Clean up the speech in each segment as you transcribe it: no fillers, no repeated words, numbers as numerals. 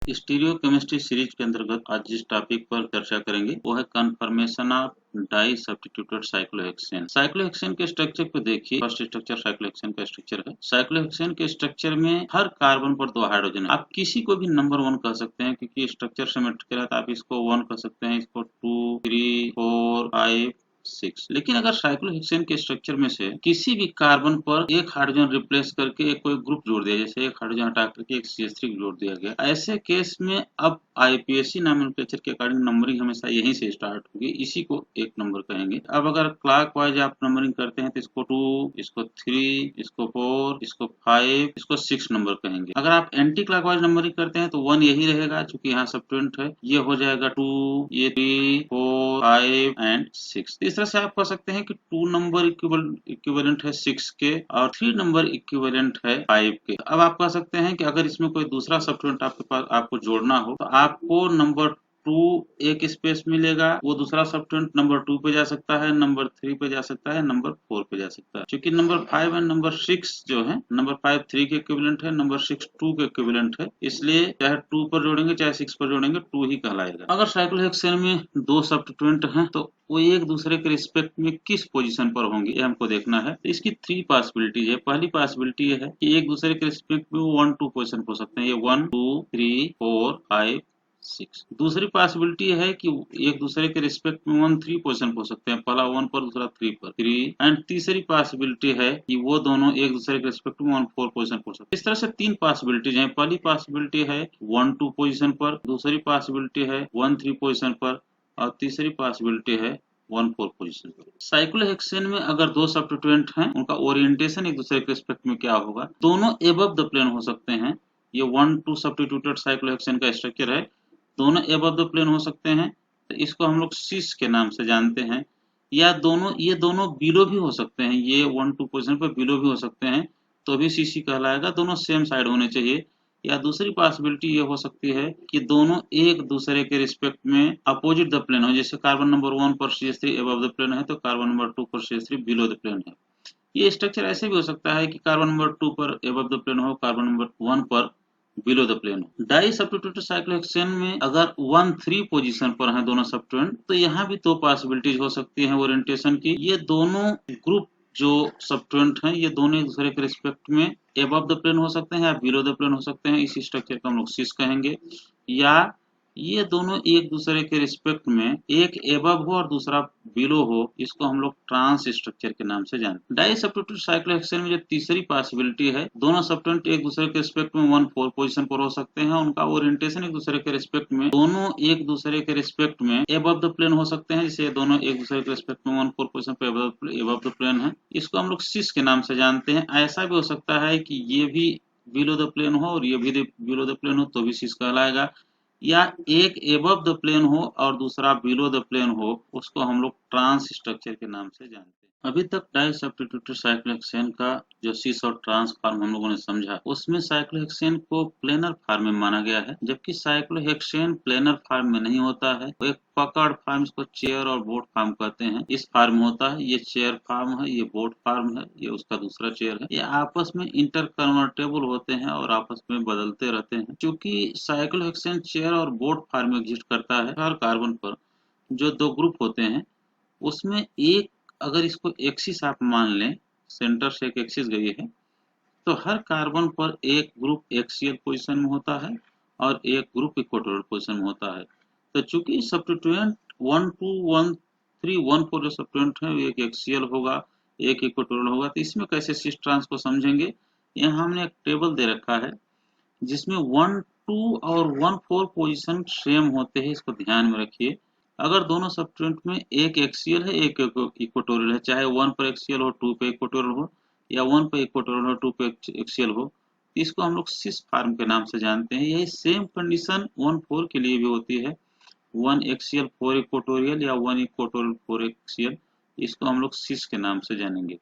Stereo chemistry series के अंतर्गत आज जिस टॉपिक पर चर्चा करेंगे वो है conformation of di substituted cyclohexane. Cyclohexane के स्ट्रक्चर को देखिए। फर्स्ट स्ट्रक्चर साइक्लोहेक्सेन का स्ट्रक्चर है। साइक्लोहेक्सेन के स्ट्रक्चर में हर कार्बन पर दो हाइड्रोजन है। आप किसी को भी नंबर 1 कह सकते हैं क्योंकि स्ट्रक्चर सिमेट्रिकल है, तो आप इसको 1 कह सकते हैं, इसको 2, 3, 4, 5, 6। लेकिन अगर साइक्लोहेक्सेन के स्ट्रक्चर में से किसी भी कार्बन पर एक हाइड्रोजन रिप्लेस करके एक कोई ग्रुप जोड़ दिया, जैसे एक हाइड्रोजन हटा करके एक CH3 जोड़ दिया गया, ऐसे केस में अब IUPAC नोमेनक्लेचर के अकॉर्डिंग नंबरिंग हमेशा यहीं से स्टार्ट होगी, इसी को एक नंबर कहेंगे। अब अगर क्लॉकवाइज आप नंबरिंग करते हैं तो इसको 2, इसको 3, इसको 4, इसको 5, इसको 6 नंबर कहेंगे। अगर आप एंटी क्लॉकवाइज नंबरिंग करते हैं तो 1 यही रहेगा, क्योंकि यहाँ सब्स्टिट्यूएंट है। ये हो जाएगा 2, ये 3, 4, 5 एंड 6। इस तरह से आप कह सकते हैं कि 2 नंबर इक्विवेलेंट है 6 के और 3 नंबर इक्विवेलेंट है 5 के। अब आप कह सकते हैं कि अगर इसमें कोई दूसरा सब्स्टिट्यूएंट आपके पास आपको जोड़ना हो तो आपको नंबर 2 एक स्पेस मिलेगा, वो दूसरा सब्स्टिट्यूएंट नंबर 2 पे जा सकता है, नंबर 3 पे जा सकता है, नंबर 4 पे जा सकता है। क्योंकि नंबर 5 एंड नंबर 6 जो है, नंबर 5 3 के इक्विवेलेंट है, नंबर 6 2 के इक्विवेलेंट है, इसलिए चाहे 2 पर जोड़ेंगे चाहे 6 पर जोड़ेंगे 2 ही कहलाएगा। अगर साइक्लोहेक्सेन में दो सब्स्टिट्यूएंट हैं तो वो एक दूसरे के रिस्पेक्ट में किस पोजीशन पर होंगे, ये हमको देखना है। तो इसकी 3 पॉसिबिलिटीज है। पहली पॉसिबिलिटी ये है कि एक दूसरे के रिस्पेक्ट में 1 2 पोजीशन हो सकते हैं, ये 1 2 3 4 5 6। दूसरी पॉसिबिलिटी है कि एक दूसरे के रिस्पेक्ट में 1 3 पोजीशन हो सकते हैं, पहला 1 पर दूसरा 3 पर 3। एंड तीसरी पॉसिबिलिटी है कि वो दोनों एक दूसरे के रिस्पेक्ट में 1 4 पोजीशन हो सकते हैं। इस तरह से 3 पॉसिबिलिटीज हैं। पहली पॉसिबिलिटी है 1 2 पोजीशन पर, दूसरी पॉसिबिलिटी है 1 3 पोजीशन पर और तीसरी पॉसिबिलिटी है 1 4 पोजीशन पर। साइक्लोहेक्सेन में अगर दो सब्स्टिट्यूएंट हैं, उनका ओरिएंटेशन एक दूसरे के रिस्पेक्ट में क्या होगा, दोनों एबव द प्लेन हो सकते हैं। ये 1 2 सब्स्टिट्यूटेड साइक्लोहेक्सेन का स्ट्रक्चर है, दोनों एबव द प्लेन हो सकते हैं, तो इसको हम लोग सिस के नाम से जानते हैं। या ये दोनों बिलो भी हो सकते हैं, ये 1 2 पोजीशन पर बिलो भी हो सकते हैं, तो भी सीसी कहलाएगा। दोनों सेम साइड होने चाहिए। या दूसरी पॉसिबिलिटी ये हो सकती है कि दोनों एक दूसरे के रिस्पेक्ट में अपोजिट द प्लेन हो, जैसे कार्बन नंबर 1 पर CH3 अबव द प्लेन है तो कार्बन नंबर 2 पर CH3 बिलो द प्लेन है। ये स्ट्रक्चर ऐसे भी हो सकता है कि कार्बन नंबर 2 पर अबव द प्लेन हो, कार्बन नंबर 1 पर बिलो द प्लेन हो। डाई सब्स्टिट्यूटेड साइक्लोहेक्सेन में अगर 1 3 पोजीशन पर हैं दोनों सब्स्टिट्यूएंट, तो यहाँ भी दो पॉसिबिलिटीज हो सकती हैं ओरिएंटेशन की। ये दोनों ग्रुप जो सब्स्टिट्यूएंट हैं, ये दोनों एक दूसरे के रिस्पेक्ट में अबव द प्लेन हो सकते हैं या बिलो द प्लेन हो सकते हैं, इसी स्ट्रक्चर को हम लोग सिस कहेंगे। या ये दोनों एक दूसरे के रिस्पेक्ट में एक एबव हो और दूसरा बिलो हो, इसको हम लोग ट्रांस स्ट्रक्चर के नाम से जानते हैं। डाई सब्स्टिट्यूटेड साइक्लोहेक्सेन में जो तीसरी पॉसिबिलिटी है, दोनों सब्स्टिट्यूएंट एक दूसरे के रिस्पेक्ट में 1 4 पोजीशन पर हो सकते हैं, उनका ओरिएंटेशन एक दूसरे के रिस्पेक्ट में, दोनों एक दूसरे के रिस्पेक्ट में एबव द प्लेन हो सकते हैं, जैसे दोनों एक दूसरे के रिस्पेक्ट में 1 4 पोजीशन पर एबव द प्लेन है, इसको हम लोग सिस के नाम से जानते हैं। ऐसा भी हो सकता है कि ये भी बिलो द प्लेन हो और ये भी बिलो द प्लेन हो, तो भी सिस कहलाएगा। या एक एबव द प्लेन हो और दूसरा बिलो द प्लेन हो, उसको हम लोग ट्रांस स्ट्रक्चर के नाम से जानते हैं। अभी तक डाई सब्स्टिट्यूटेड साइक्लोहेक्सेन का जो सिस और ट्रांस फॉर्म हम लोगों ने समझा, उसमें साइक्लोहेक्सेन को प्लेनर फॉर्म में माना गया है, जबकि साइक्लोहेक्सेन प्लेनर फॉर्म में नहीं होता है। वो एक पकड़ फॉर्म, इसको चेयर और बोर्ड फॉर्म कहते हैं, इस फॉर्म में होता है। ये चेयर फॉर्म है, ये बोर्ड फॉर्म है, ये उसका दूसरा चेयर है। ये आपस में इंटर कन्वर्टेबल होते हैं और आपस में बदलते रहते हैं। क्योंकि साइक्लोहेक्सेन चेयर और बोर्ड फॉर्म में एग्जिस्ट करता है, हर कार्बन पर जो दो ग्रुप होते हैं उसमें एक, अगर इसको एक्सिस आप मान लें, सेंटर से एक एक्सिस गई है, तो हर कार्बन पर एक ग्रुप एक्सियल पोजीशन में होता है और एक ग्रुप इक्वेटोरियल पोजीशन में होता है। तो चूंकि सब्स्टिट्यूएंट 1 2 1 3 1 4 जो सब्स्टिट्यूएंट है, एक एक्सियल होगा, एक इक्वेटोरियल होगा, तो इसमें कैसे सिस ट्रांस को समझेंगे। यहाँ हमने एक टेबल दे रखा है जिसमें 1 2 और 1 4 पोजीशन सेम होते हैं, इसको ध्यान में रखिए। अगर दोनों सब्स्टिट्यूएंट में एक एक्सियल है एक इक्वेटोरियल है, चाहे 1 पर एक्सियल हो 2 पे इक्वेटोरियल हो, या 1 पे इक्वेटोरियल हो 2 पे एक्सियल हो, इसको हम लोग सिस फॉर्म के नाम से जानते हैं। यही सेम कंडीशन 1 4 के लिए भी होती है, 1 एक्सियल 4 इक्वेटोरियल या 1 इक्वेटोरियल 4 एक्सियल, इसको हम लोग सिस के नाम से जानेंगे।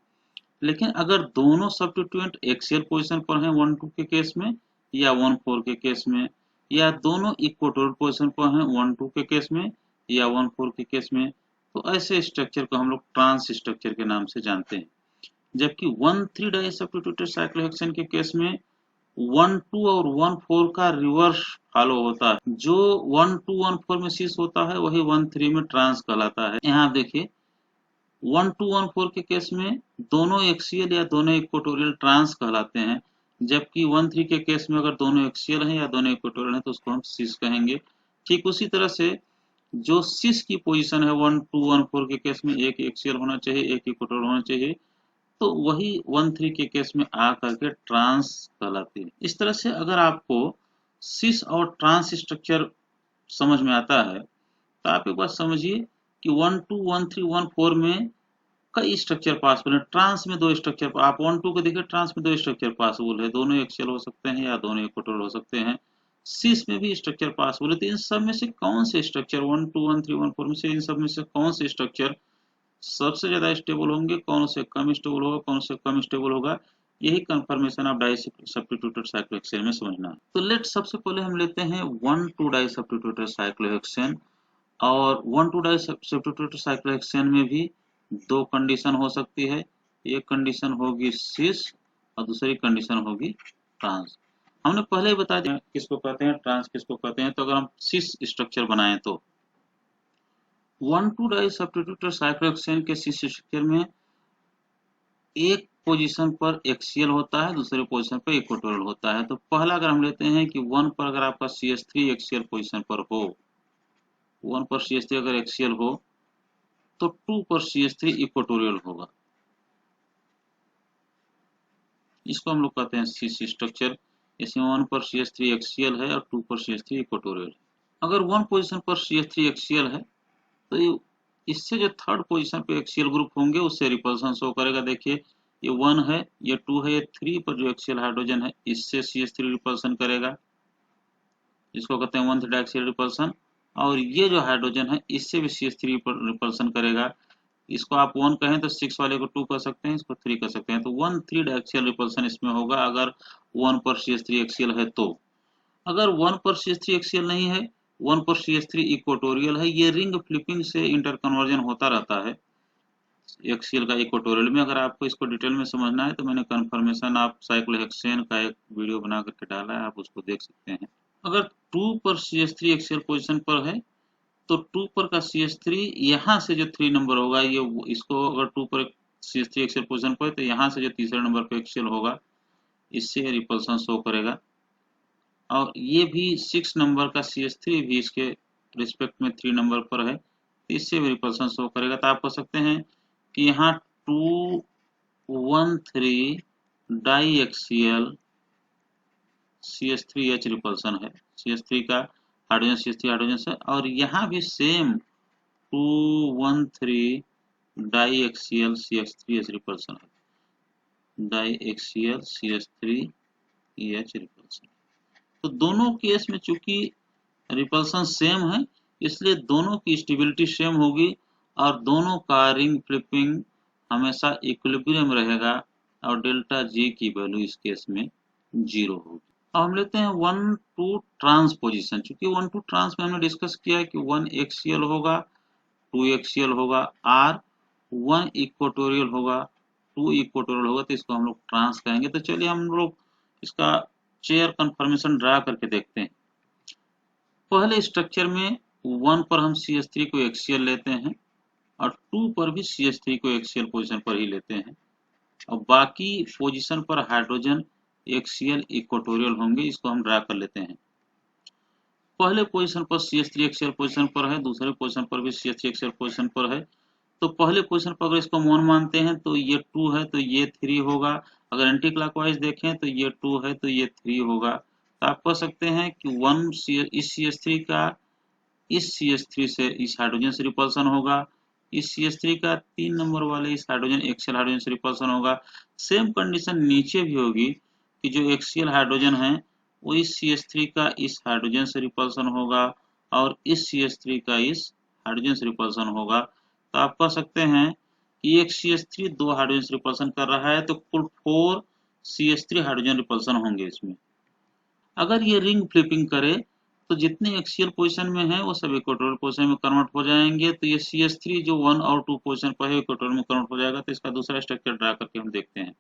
लेकिन अगर दोनों सब्स्टिट्यूएंट एक्सियल पोजीशन पर हैं 1 2 के केस में या 1 4 के केस में, या दोनों इक्वेटोरियल पोजीशन पर हैं 1 2 के केस में या 1 4 के केस में, तो ऐसे स्ट्रक्चर को हम लोग ट्रांस स्ट्रक्चर के नाम से जानते हैं। जबकि 1 3 डाई सब्स्टिट्यूटेड साइक्लोहेक्सेन के केस में 1,2 और 1,4 का रिवर्स फॉलो होता है। जो 1,2 1,4 में सीस होता है वही 1,3 में ट्रांस कहलाता है। यहाँ आप देखिए 1,2 1,4 के केस में दोनों एक्सियल या दोनों इक्वेटोरियल ट्रांस कहलाते हैं, जबकि 1,3 के केस में अगर दोनों एक्सियल हैं या दोनों इक्वेटोरियल हैं तो उसको हम सीस कहेंगे। ठीक उसी तरह से जो सीस की पोजीशन है 1,2 1,4 के केस में एक एक्सियल होना चाहिए, एक इक्वेटोरियल होना चाहिए, तो वही 1,3 के केस में आ करके ट्रांस कहलाती है। इस तरह से अगर आपको सीस और ट्रांस स्ट्रक्चर समझ में आता है तो आप एक बात समझिए कि 1,2 1,3 1,4 में कई स्ट्रक्चर पॉसिबल है। ट्रांस में दो स्ट्रक्चर, आप 1,2 को देखिए, ट्रांस में दो स्ट्रक्चर पॉसिबल है, दोनों एक्सियल हो सकते हैं या दोनों इक्वेटोरियल हो सकते हैं। सीस में भी स्ट्रक्चर पॉसिबल है। तो इन सब में से कौन से स्ट्रक्चर 1,2 1,3 1,4 में से इन सब में से कौन से स्ट्रक्चर सबसे ज्यादा स्टेबल होंगे, कौन से कम स्टेबल होगा, कौन से कम स्टेबल होगा, यही conformation of di substituted cyclohexane में समझना है। तो लेट सबसे पहले हम लेते हैं 1,2 डाई सब्स्टिट्यूटेड साइक्लोहेक्सेन। और 1,2 डाई सब्स्टिट्यूटेड साइक्लोहेक्सेन में भी दो कंडीशन हो सकती है। एक कंडीशन होगी सिस और दूसरी कंडीशन होगी ट्रांस। हमने पहले ही बता दिया किसको कहते हैं, ट्रांस किसको कहते हैं। तो अगर हम सिस स्ट्रक्चर बनाएं तो 1,2 डाई सब्स्टिट्यूटेड साइक्लोहेक्सेन के सिस स्ट्रक्चर में एक पोजीशन पर एक्सियल होता है, दूसरे पोजीशन पर इक्वेटोरियल होता है। तो पहला अगर हम लेते हैं कि 1 पर अगर आपका CH3 एक्सियल पोजीशन पर हो, 1 पर CH3 अगर एक्सियल हो तो 2 पर CH3 इक्वेटोरियल होगा। इसको हम लोग कहते हैं सीस स्ट्रक्चर। इसमें 1 पर CH3 एक्सियल है और 2 पर CH3 इक्वेटोरियल है। अगर 1 पोजीशन पर CH3 एक्सियल है तो इससे जो थर्ड पोजीशन पे एक्सियल ग्रुप होंगे उससे रिपल्सन शो करेगा। देखिए ये 1 है, ये 2 है, ये 3 पर जो एक्सियल हाइड्रोजन है इससे CH3 रिपल्सन करेगा, इसको कहते हैं 1 डाइएक्सियल रिपल्सन। और ये जो हाइड्रोजन है इससे भी CH3 रिपल्सन करेगा। इसको आप 1 कहें तो 6 वाले को 2 कर सकते हैं, इसको 3 कर सकते हैं। तो 1 3 डाइएक्सियल रिपल्सन इसमें होगा अगर 1 पर CH3 एक्सियल है। तो अगर 1 पर CH3 एक्सियल नहीं है, 1 पर CH3 इक्वेटोरियल है, ये रिंग फ्लिपिंग से इंटर कन्वर्जन होता रहता है एक्सियल का इक्वेटोरियल में। अगर आपको इसको डिटेल में समझना है तो मैंने कन्फर्मेशन ऑफ साइक्लोहेक्सेन का एक वीडियो बना करके डाला है, आप उसको देख सकते हैं। अगर 2 पर CH3 एक्सियल पोजीशन पर है तो 2 पर का CH3 यहाँ से जो 3 नंबर होगा, ये इसको अगर 2 पर CH3 एक्सियल पोजीशन पर है तो यहाँ से जो तीसरे नंबर पर एक्सियल होगा इससे रिपल्सन शो करेगा। और ये भी 6 नंबर का CH3 भी इसके रिस्पेक्ट में 3 नंबर पर है, इससे भी रिपल्सन शो करेगा। तो आप कह सकते हैं कि यहाँ 2 1 3 डाई एक्सियल CH3H रिपल्सन है, CH3 का हाइड्रोजन CH3 हाइड्रोजन से। और यहाँ भी same 2 1 3 diaxial CH3H repulsion है, डाई एक्सियल CH3EH रिपल्सन। तो दोनों केस में चूंकि रिपल्सन सेम है इसलिए दोनों की स्टेबिलिटी सेम होगी और दोनों का रिंग फ्लिपिंग हमेशा इक्विलिब्रियम रहेगा और डेल्टा G की वैल्यू इस केस में 0 होगी। अब हम लेते हैं 1,2 ट्रांस पोजीशन। चूंकि 1,2 ट्रांस में हमने डिस्कस किया है कि 1 एक्सियल होगा, 2 एक्सियल होगा और 1 इक्वेटोरियल होगा, 2 इक्वेटोरियल होगा, तो इसको हम लोग ट्रांस कहेंगे। तो चलिए हम लोग इसका चेयर कन्फर्मेशन ड्रा करके देखते हैं। पहले स्ट्रक्चर में 1 पर हम CH3 को एक्सियल लेते हैं और 2 पर भी CH3 को एक्सियल पोजीशन पर ही लेते हैं और बाकी पोजीशन पर हाइड्रोजन एक्सियल इक्वेटोरियल होंगे। इसको हम ड्रा कर लेते हैं। पहले पोजीशन पर CH3 एक्सियल पोजीशन पर है, दूसरे पोजीशन पर भी CH3 एक्सियल पोजीशन पर है। तो पहले पोजीशन पर अगर इसको 1 मानते हैं तो ये 2 है तो ये 3 होगा। अगर एंटी क्लॉकवाइज देखें तो ये 2 है तो ये 3 होगा। तो आप कह सकते हैं कि 1 इस CH3 का इस CH3 से इस हाइड्रोजन से रिपल्सन होगा, इस CH3 का 3 नंबर वाले इस हाइड्रोजन एक्सियल हाइड्रोजन से रिपल्सन होगा। सेम कंडीशन नीचे भी होगी कि जो एक्सियल हाइड्रोजन है वो इस CH3 का इस हाइड्रोजन से रिपल्सन होगा और इस CH3 का इस हाइड्रोजन से रिपल्सन होगा। तो आप कह सकते हैं कि एक CH3 दो हाइड्रोजन से रिपल्सन कर रहा है तो कुल 4 CH3 हाइड्रोजन रिपल्सन होंगे इसमें। अगर ये रिंग फ्लिपिंग करे तो जितने एक्सियल पोजीशन में है वो सब इक्वेटोरियल पोजीशन में कन्वर्ट हो जाएंगे। तो ये CH3 जो 1 और 2 पोजीशन पर है इक्वेटोरियल में कन्वर्ट हो जाएगा। तो इसका दूसरा स्ट्रक्चर ड्रा करके हम देखते हैं।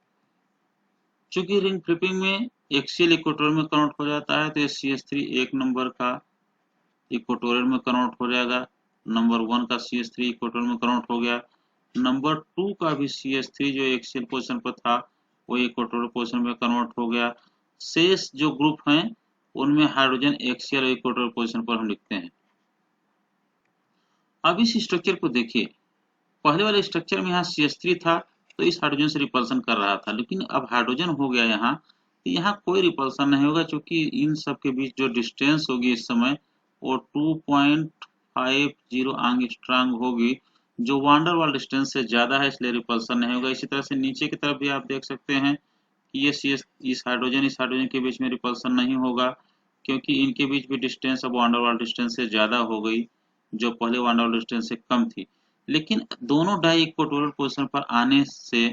चूंकि रिंग फ्लिपिंग में एक्सियल इक्वेटोरियल में कन्वर्ट हो जाता है तो ये CH3 एक नंबर का इक्वेटोरियल में कन्वर्ट हो जाएगा, नंबर 1 का CH3 इक्वेटोरियल में कन्वर्ट हो गया, नंबर 2 का भी CH3 जो एक्सियल पोजीशन पर था वो इक्वेटोरियल पोजीशन में कन्वर्ट हो गया। शेष जो ग्रुप हैं उनमें हाइड्रोजन एक्सियल और इक्वेटोरियल पोजीशन पर हम लिखते हैं। अब इस स्ट्रक्चर को देखिए, पहले वाले स्ट्रक्चर में यहाँ CH3 था तो इस हाइड्रोजन से रिपल्सन कर रहा था, लेकिन अब हाइड्रोजन हो गया यहाँ तो यहाँ कोई रिपल्सन नहीं होगा, क्योंकि इन सब के बीच जो डिस्टेंस होगी इस समय वो 2.50 एंगस्ट्रॉम होगी, जो वांडर वाल डिस्टेंस से ज्यादा है, इसलिए रिपल्सन नहीं होगा। इसी तरह से नीचे की तरफ भी आप देख सकते हैं कि ये इस हाइड्रोजन के बीच में रिपल्सन नहीं होगा, क्योंकि इनके बीच भी डिस्टेंस अब वांडर वाल डिस्टेंस से ज्यादा हो गई, जो पहले वांडर वाल डिस्टेंस से कम थी। लेकिन दोनों डाई इक्वेटोरियल पोजीशन पर आने से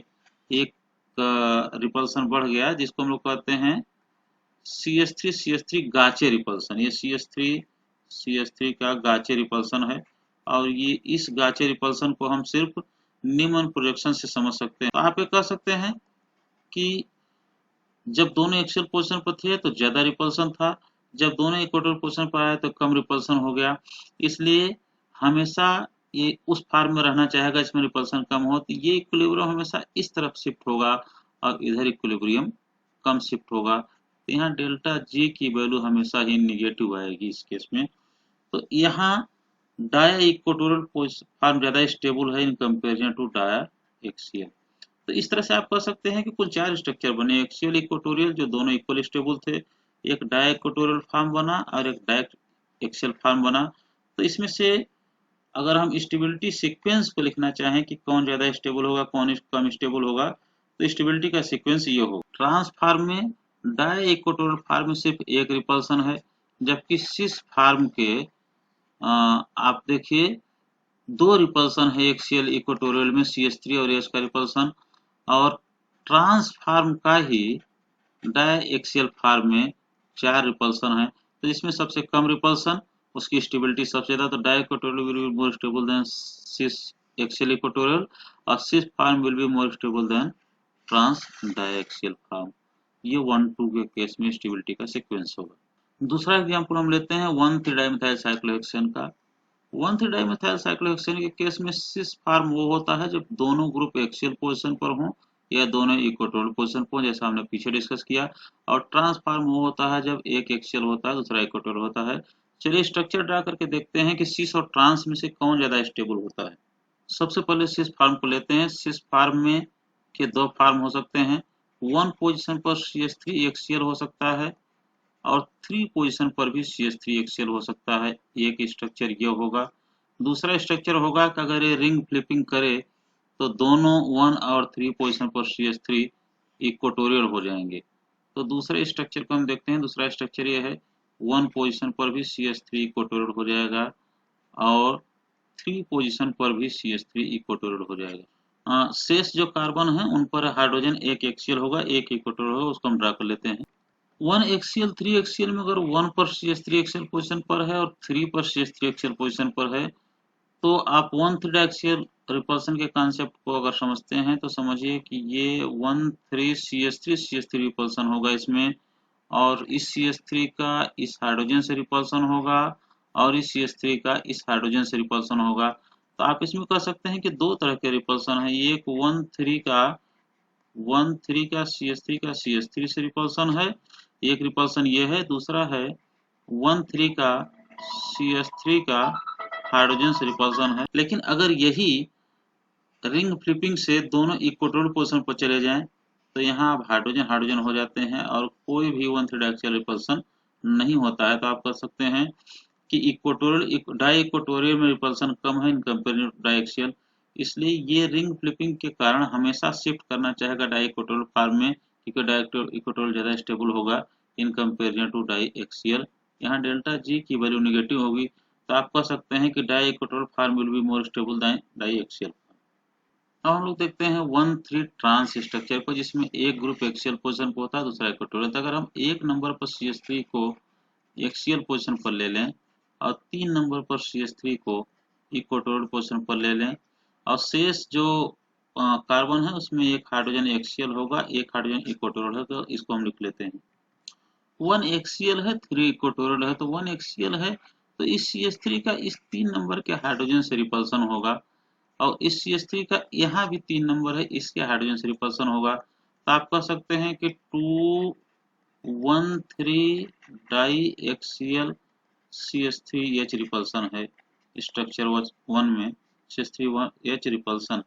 एक रिपल्सन बढ़ गया, जिसको हम लोग कहते हैं CH3 गाचे रिपल्सन। ये CH3 का गाचे रिपल्सन है, और ये इस गाचे रिपल्सन को हम सिर्फ न्यूमैन प्रोजेक्शन से समझ सकते हैं। तो आप ये कह सकते हैं कि जब दोनों एक्सियल पोजीशन पर थे तो ज्यादा रिपल्सन था, जब दोनों इक्वेटोरियल पोजीशन पर आए तो कम रिपल्सन हो गया। इसलिए हमेशा ये उस फॉर्म में रहना चाहेगा इसमें रिपल्सन कम हो, तो ये इक्विलिब्रियम हमेशा इस तरफ शिफ्ट होगा और इधर इक्विलिब्रियम कम शिफ्ट होगा। तो यहाँ डेल्टा जी की वैल्यू हमेशा ही निगेटिव आएगी इस केस में। तो यहाँ डाया इक्वेटोरियल फॉर्म ज्यादा स्टेबल है in comparison to diaxial. तो इस तरह से आप कह सकते हैं कि कुल 4 स्ट्रक्चर बने, एक्सियल इक्वेटोरियल जो दोनों इक्वल स्टेबल थे, एक डाया इक्वेटोरियल फॉर्म बना और एक डाया एक्सियल फॉर्म बना। तो इसमें से अगर हम स्टेबिलिटी सीक्वेंस को लिखना चाहें कि कौन ज्यादा स्टेबल होगा कौन कम स्टेबल होगा, तो स्टेबिलिटी का सीक्वेंस ये हो, ट्रांस फॉर्म में डाया इक्वेटोरियल फॉर्म में सिर्फ एक रिपल्सन है, जबकि सिस फॉर्म के आप देखिए 2 रिपल्सन है एक्सियल इक्वेटोरियल में, CH3 और H का रिपल्सन, और ट्रांसफॉर्म का ही डाई एक्सियल फॉर्म में 4 रिपल्सन है। तो इसमें सबसे कम रिपल्सन, उसकी स्टेबिलिटी सबसे ज्यादा, तो di equatorial will be more stable than cis axial equatorial, और cis form will be more stable than trans di axial form. ये 1-2 के केस में स्टेबिलिटी का सीक्वेंस होगा। दूसरा एग्जांपल हम लेते हैं 1,3-डाइमेथाइल साइक्लोहेक्सेन का। 1,3-डाइमेथाइल साइक्लोहेक्सेन के केस में सिस फॉर्म वो होता है जब दोनों ग्रुप एक्सियल पोजीशन पर हों या दोनों इक्वेटोरियल पोजीशन पर, जैसा हमने पीछे डिस्कस किया, और ट्रांस फॉर्म वो होता है जब एक एक्सियल होता है दूसरा इक्वेटोरियल होता है। चलिए स्ट्रक्चर ड्रा करके देखते हैं कि सिस और ट्रांस में से कौन ज्यादा स्टेबल होता है। सबसे पहले सिस फॉर्म को लेते हैं। सिस फॉर्म में के 2 फॉर्म हो सकते हैं, 1 पोजीशन पर CH3 एक्सियल हो सकता है और 3 पोजीशन पर भी CH3 एक्सियल हो सकता है। एक स्ट्रक्चर ये होगा। दूसरा स्ट्रक्चर होगा कि अगर ये रिंग फ्लिपिंग करे तो दोनों 1 और 3 पोजीशन पर CH3 इक्वेटोरियल हो जाएंगे। तो दूसरे स्ट्रक्चर को हम देखते हैं। दूसरा स्ट्रक्चर ये है, 1 पोजीशन पर भी CH3 इक्वेटोरियल हो जाएगा और 3 पोजीशन पर भी CH3 इक्वेटोरियल हो जाएगा। शेष जो कार्बन है उन पर हाइड्रोजन एक एक्सियल होगा, एक इक्वेटोरियल होगा, उसको हम ड्रा कर लेते हैं। 1 एक्सियल 3 एक्सियल में अगर 1 पर CH3 एक्सियल पोजीशन पर है और 3 पर CH3 एक्सियल पोजीशन पर है, तो आप 1,3 एक्सियल रिपल्सन के कॉन्सेप्ट को अगर समझते हैं तो समझिए कि ये 1,3 CH3 रिपल्सन होगा इसमें, और इस CH3 का इस हाइड्रोजन से रिपल्सन होगा और इस CH3 का इस हाइड्रोजन से रिपल्सन होगा। तो आप इसमें कह सकते हैं कि 2 तरह के रिपल्सन है, एक 1,3 का CH3 से रिपल्सन है, एक रिपल्सन ये है, दूसरा है 1,3 का CH3 का हाइड्रोजन से रिपल्सन है। लेकिन अगर यही रिंग फ्लिपिंग से दोनों इक्वेटोरियल पोजीशन पर चले जाएं तो यहाँ अब हाइड्रोजन हाइड्रोजन हो जाते हैं और कोई भी 1,3 डाइएक्सियल रिपल्सन नहीं होता है। तो आप कह सकते हैं कि इक्वेटोरियल डाई इक्वेटोरियल में रिपल्सन कम है इन कंपेरिजन टू डाइएक्सियल, इसलिए ये रिंग फ्लिपिंग के कारण हमेशा शिफ्ट करना चाहेगा डाई इक्वेटोरियल फॉर्म में, क्योंकि डाई इक्वेटोरियल ज्यादा स्टेबल होगा in comparison to diaxial. यहाँ डेल्टा जी की वैल्यू नेगेटिव होगी, तो आप कह सकते हैं कि diequatorial form will be more stable than diaxial. अब हम लोग देखते हैं 1,3 ट्रांस स्ट्रक्चर को, जिसमें एक ग्रुप एक्सियल पोजीशन पर होता है दूसरा इक्वेटोरियल। तो अगर हम एक नंबर पर CH3 को एक्सियल पोजीशन पर ले लें और 3 नंबर पर CH3 को इक्वेटोरियल पोजीशन पर ले लें, और शेष जो कार्बन है उसमें एक हाइड्रोजन एक्सियल होगा एक हाइड्रोजन इक्वेटोरियल होगा, इसको हम लिख लेते हैं। 1 एक्सियल है, 3 इक्वेटोरियल है, तो 1 एक्सियल है तो इस CH3 का इस 3 नंबर के हाइड्रोजन से रिपल्सन होगा, और इस CH3 का यहाँ भी 3 नंबर है, इसके हाइड्रोजन से रिपल्सन होगा। तो आप कह सकते हैं कि 2 1 3 डाई एक्सियल CH3H रिपल्सन है स्ट्रक्चर 1 में। CH3H रिपल्सन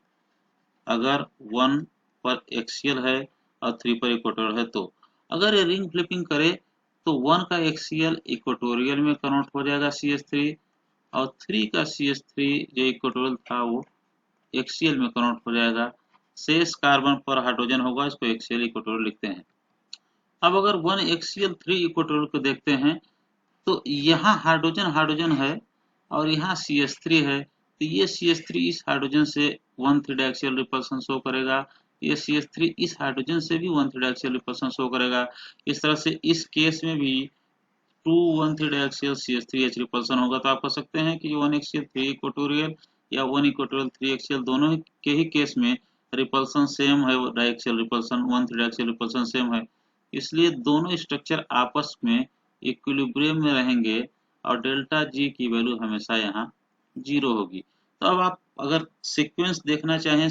अगर 1 पर एक्सियल है और 3 पर इक्वेटोरियल है, तो अगर ये रिंग फ्लिपिंग करे तो 1 का एक्सियल इक्वेटोरियल में कन्वर्ट हो जाएगा CH3, और 3 का CH3 जो इक्वेटोरियल था वो एक्सियल में कन्वर्ट हो जाएगा। शेष कार्बन पर हाइड्रोजन होगा, इसको एक्सियल इक्वेटोरियल लिखते हैं। अब अगर 1 एक्सियल 3 इक्वेटोरियल को देखते हैं तो यहाँ हाइड्रोजन हाइड्रोजन है और यहाँ CH3 है, तो ये CH3 इस हाइड्रोजन से 1 3 डायक्सियल रिपल्सन शो करेगा, ये CH3 इस हाइड्रोजन से भी 1 3 डायक्सियल रिपल्सन शो करेगा। इस तरह से इस केस में भी 2 1 3 डायक्सियल CH3H रिपल्सन होगा। तो आप कह सकते हैं कि 1 एक्सियल 3 इक्वेटोरियल या 1 इक्वेटोरियल 3 एक्सियल दोनों के ही केस में रिपल्सन सेम है, डायक्सियल रिपल्सन 1 3 डायक्सियल रिपल्सन सेम है। इसलिए दोनों स्ट्रक्चर आपस में इक्विलिब्रियम में रहेंगे और डेल्टा जी की वैल्यू हमेशा यहाँ 0 होगी। तो अब आप अगर सीक्वेंस देखना चाहें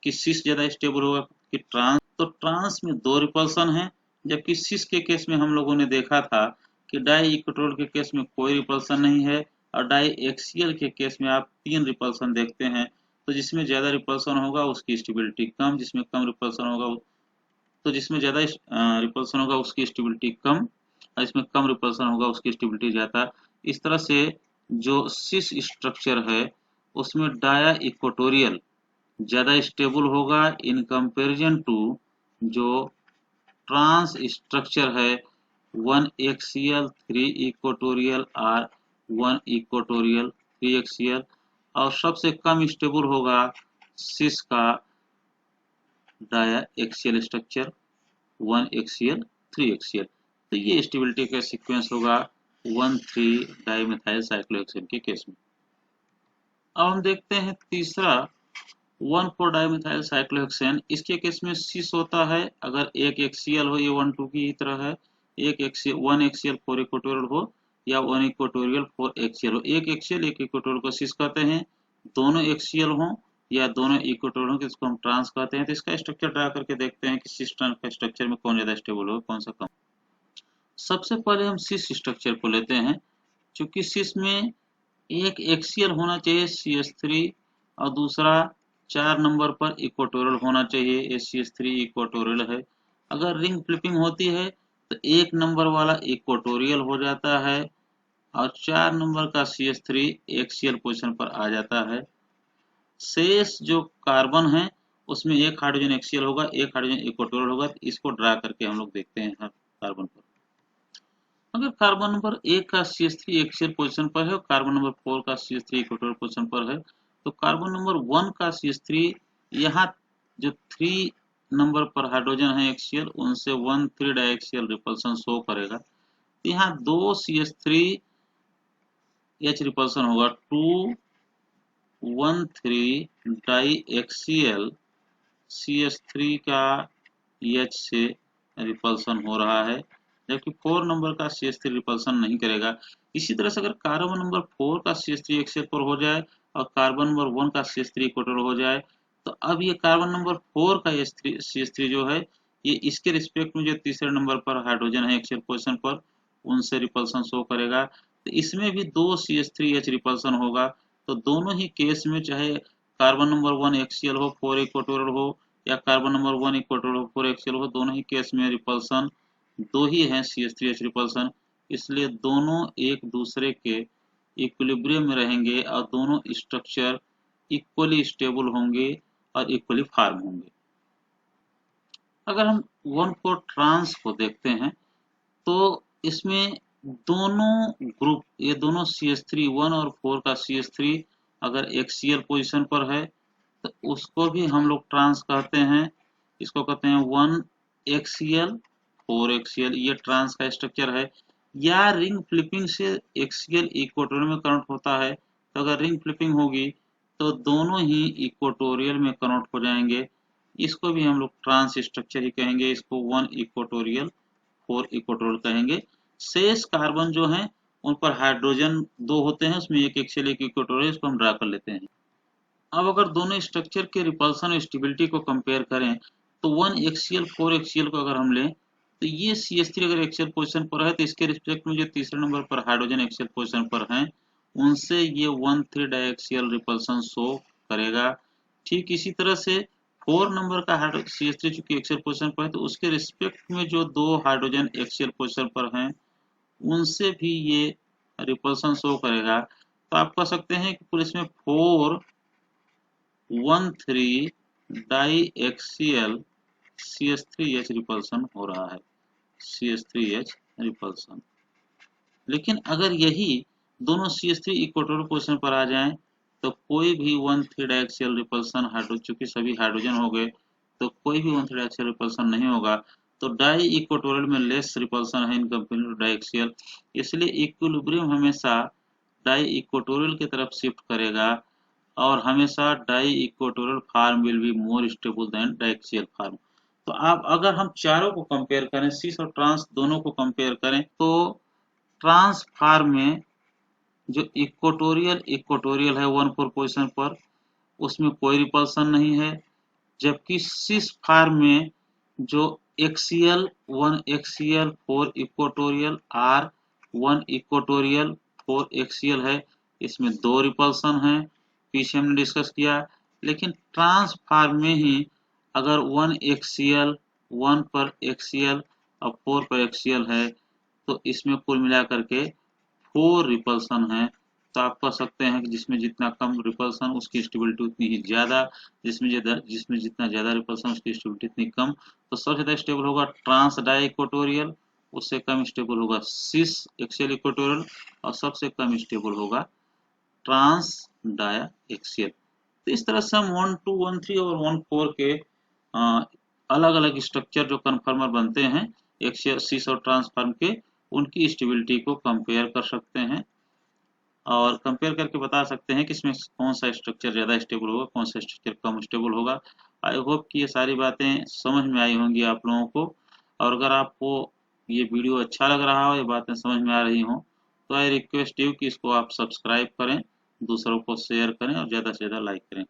कि सिस ज़्यादा स्टेबल होगा कि ट्रांस, तो ट्रांस में 2 रिपल्सन है, जबकि सिस के केस में हम लोगों ने देखा था कि डाई इक्वेटोरियल के केस में कोई रिपल्सन नहीं है, और डाई एक्सियल के केस में आप 3 रिपल्सन देखते हैं। तो जिसमें ज़्यादा रिपल्सन होगा उसकी स्टेबिलिटी कम, जिसमें कम रिपल्सन होगा तो जिसमें ज़्यादा रिपल्सन होगा उसकी स्टेबिलिटी कम, और इसमें कम रिपल्सन होगा उसकी स्टेबिलिटी ज़्यादा। इस तरह से जो सिस स्ट्रक्चर है उसमें डाया इक्वेटोरियल ज़्यादा स्टेबल होगा इन कंपैरिजन टू जो ट्रांस स्ट्रक्चर है 1 एक्सियल 3 इक्वेटोरियल और 1 इक्वेटोरियल 3 एक्सियल, और सबसे कम स्टेबल होगा सिस का diaxial structure 1 axial 3 axial. तो ये स्टेबिलिटी का सीक्वेंस होगा 1 3 डाइमेथाइल साइक्लोहेक्सेन के केस में। अब हम देखते हैं तीसरा 1 4 डाइमेथाइल साइक्लोहेक्सेन। इसके केस में सिस होता है अगर एक एक्सियल हो, ये 1 2 की तरह है, एक एक्सियल 1 एक्सियल 4 इक्वेटोरियल हो या 1 इक्वेटोरियल 4 एक्सियल हो। एक एक्सियल एक इक्वेटोरियल को सिस कहते हैं, दोनों एक्सियल हो या दोनों इक्वेटोरियल हो जिसको हम ट्रांस कहते हैं। तो इसका स्ट्रक्चर ड्रा करके देखते हैं कि सिस ट्रांस का स्ट्रक्चर में कौन ज्यादा स्टेबल हो, कौन सा कम। सबसे पहले हम सिस स्ट्रक्चर को लेते हैं। चूंकि सिस में एक एक्सियल होना चाहिए CH3 और दूसरा 4 नंबर पर इक्वेटोरियल होना चाहिए, ये CH3 इक्वेटोरियल है। अगर रिंग फ्लिपिंग होती है तो एक नंबर वाला इक्वेटोरियल हो जाता है और 4 नंबर का CH3 एक्सियल पोजीशन पर आ जाता है। शेष जो कार्बन है उसमें एक हाइड्रोजन एक्सियल होगा, एक हाइड्रोजन इक्वेटोरियल होगा। तो इसको ड्रा करके हम लोग देखते हैं हर कार्बन पर। अगर कार्बन नंबर 1 का CH3 एक्सियल पोजीशन पर है और कार्बन नंबर 4 का CH3 इक्वेटोरियल पोजीशन पर है, तो कार्बन नंबर 1 का CH3 यहाँ जो 3 नंबर पर हाइड्रोजन है एक्सियल उनसे 1 3 डायक्सियल रिपल्सन शो करेगा। तो यहाँ 2 CH3H रिपल्सन होगा, 2 1 3 डाई एक्सियल CH3 का H से रिपल्सन हो रहा है, जबकि 4 नंबर का CH3 रिपल्सन नहीं करेगा। इसी तरह से अगर कार्बन नंबर 4 का CH3 एक्सियल पर हो जाए और कार्बन नंबर 1 का CH3 इक्वेटोरियल हो जाए, तो अब ये कार्बन नंबर 4 का CH3 जो है ये इसके रिस्पेक्ट में जो तीसरे नंबर पर हाइड्रोजन है एक्सियल पोजीशन पर उनसे रिपल्सन शो करेगा। तो इसमें भी 2 CH3H रिपल्सन होगा। तो दोनों ही केस में चाहे कार्बन नंबर 1 एक्सियल हो 4 इक्वेटोरियल हो या कार्बन नंबर 1 इक्वेटोरियल हो 4 एक्सियल हो, दोनों ही केस में रिपल्सन 2 ही है CH3H रिपल्सन। इसलिए दोनों एक दूसरे के इक्विलिब्रियम में रहेंगे और दोनों स्ट्रक्चर इक्वली स्टेबल होंगे और इक्वली फॉर्म होंगे। अगर हम 1 4 ट्रांस को देखते हैं तो इसमें दोनों ग्रुप, ये दोनों CH3 1 और 4 का CH3 अगर एक्सियल पोजीशन पर है तो उसको भी हम लोग ट्रांस कहते हैं। इसको कहते हैं 1 एक्सियल 4 एक्सियल, ये ट्रांस का स्ट्रक्चर है। या रिंग फ्लिपिंग से एक्सियल इक्वेटोरियल में कन्वर्ट होता है, तो अगर रिंग फ्लिपिंग होगी तो दोनों ही इक्वेटोरियल में कन्वर्ट हो जाएंगे। इसको भी हम लोग ट्रांस स्ट्रक्चर ही कहेंगे, इसको 1 इक्वेटोरियल 4 इक्वेटोरियल कहेंगे। शेष कार्बन जो हैं उन पर हाइड्रोजन 2 होते हैं, उसमें एक एक्सियल एक इक्वेटोरियल, इसको हम ड्रा कर लेते हैं। अब अगर दोनों स्ट्रक्चर के रिपल्सन और स्टेबिलिटी को कंपेयर करें तो 1 एक्सियल 4 एक्सियल को अगर हम लें तो ये CH3 अगर एक्सियल पोजीशन पर है तो इसके रिस्पेक्ट में जो तीसरे नंबर पर हाइड्रोजन एक्सियल पोजीशन पर हैं उनसे ये 1,3 डाइएक्सियल रिपल्सन शो करेगा। ठीक इसी तरह से 4 नंबर का CH3 चूंकि एक्सियल पोजीशन पर है तो उसके रिस्पेक्ट में जो 2 हाइड्रोजन एक्सियल पोजीशन पर हैं उनसे भी ये रिपल्सन शो करेगा। तो आप कह सकते हैं कि पुलिस में 4,1,3 डाइएक्सियल CH3H रिपल्सन हो रहा है, CH3H रिपल्सन। लेकिन अगर यही दोनों CH3 इक्वेटोरियल पोजीशन पर आ जाएं तो कोई भी 1,3 डाइएक्सियल रिपल्सन चूंकि सभी हाइड्रोजन हो गए तो कोई भी 1,3 डाइएक्सियल रिपल्सन नहीं होगा। तो डाई इक्वेटोरियल में लेस रिपल्सन है इन कंपेयर टू डाइएक्सियल, इसलिए इक्विलिब्रियम हमेशा डाई इक्वेटोरियल की तरफ शिफ्ट करेगा और हमेशा di equatorial form will be more stable than diaxial form. तो आप अगर हम चारों को कंपेयर करें, सिस और ट्रांस दोनों को कंपेयर करें तो ट्रांस फार्म में जो इक्वेटोरियल है 1,4 पोजीशन पर उसमें कोई रिपल्सन नहीं है, जबकि सिस फार्म में जो axial 1 axial 4 equatorial or 1 equatorial 4 axial है, इसमें 2 रिपल्सन हैं, पीछे हमने डिस्कस किया। लेकिन ट्रांस फार्म में ही अगर 1 एक्सियल 1 पर एक्सियल और 4 पर एक्सियल है तो इसमें कुल मिलाकर के 4 रिपल्सन है। तो आप कह सकते हैं कि जिसमें जितना कम रिपल्सन उसकी स्टेबिलिटी उतनी ही ज्यादा, जिसमें जितना ज्यादा रिपल्सन उसकी स्टेबिलिटी उतनी कम। तो सबसे ज्यादा स्टेबल होगा ट्रांस डाई इक्वेटोरियल, उससे कम स्टेबल होगा सिस एक्सियल इक्वेटोरियल और सबसे कम स्टेबल होगा ट्रांस डाया एक्सियल। तो इस तरह से हम 1,2 1,3 और 1,4 के अलग अलग स्ट्रक्चर जो कन्फर्मर बनते हैं एक्सियल सिस और ट्रांसफार्म के, उनकी स्टेबिलिटी को कंपेयर कर सकते हैं और कंपेयर करके बता सकते हैं कि इसमें कौन सा स्ट्रक्चर ज़्यादा स्टेबल होगा, कौन सा स्ट्रक्चर कम स्टेबल होगा। आई होप कि ये सारी बातें समझ में आई होंगी आप लोगों को। और अगर आपको ये वीडियो अच्छा लग रहा हो, ये बातें समझ में आ रही हों तो आई रिक्वेस्ट यू कि इसको आप सब्सक्राइब करें, दूसरों को शेयर करें और ज़्यादा से ज़्यादा लाइक करें।